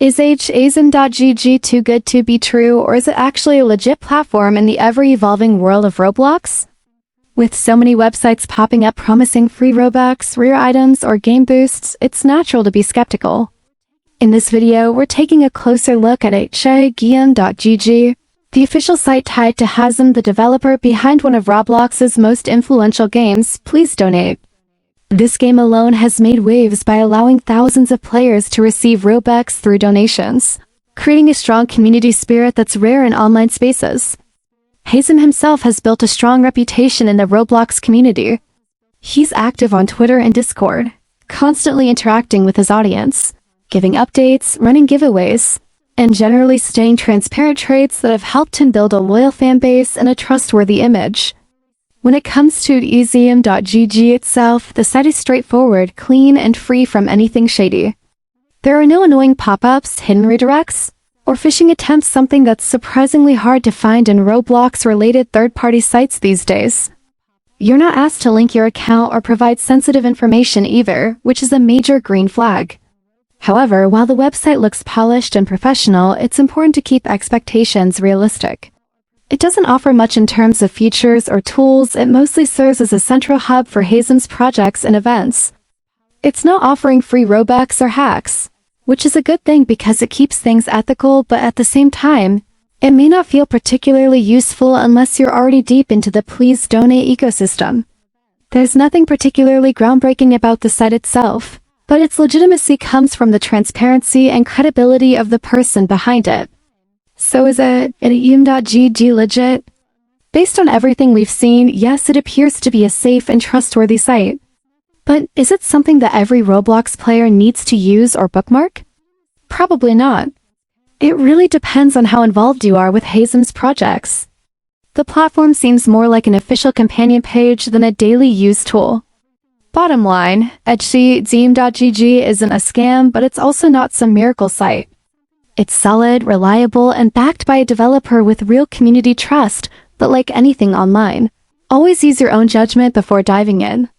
Is herein.gg too good to be true, or is it actually a legit platform in the ever-evolving world of Roblox? With so many websites popping up promising free Robux, rare items, or game boosts, it's natural to be skeptical. In this video, we're taking a closer look at herein.gg, the official site tied to herein, the developer behind one of Roblox's most influential games. Please donate. This game alone has made waves by allowing thousands of players to receive Robux through donations, creating a strong community spirit that's rare in online spaces. herein himself has built a strong reputation in the Roblox community. He's active on Twitter and Discord, constantly interacting with his audience, giving updates, running giveaways, and generally staying transparent, traits that have helped him build a loyal fanbase and a trustworthy image. When it comes to herein.gg itself, the site is straightforward, clean, and free from anything shady. There are no annoying pop-ups, hidden redirects, or phishing attempts, something that's surprisingly hard to find in Roblox-related third-party sites these days. You're not asked to link your account or provide sensitive information either, which is a major green flag. However, while the website looks polished and professional, it's important to keep expectations realistic. It doesn't offer much in terms of features or tools. It mostly serves as a central hub for heirein's projects and events. It's not offering free Robux or hacks, which is a good thing because it keeps things ethical, but at the same time, it may not feel particularly useful unless you're already deep into the please donate ecosystem. There's nothing particularly groundbreaking about the site itself, but its legitimacy comes from the transparency and credibility of the person behind it. So is herein.gg legit? Based on everything we've seen, yes, it appears to be a safe and trustworthy site. But is it something that every Roblox player needs to use or bookmark? Probably not. It really depends on how involved you are with heirein's projects. The platform seems more like an official companion page than a daily use tool. Bottom line, herein.gg isn't a scam, but it's also not some miracle site. It's solid, reliable, and backed by a developer with real community trust, but like anything online, always use your own judgment before diving in.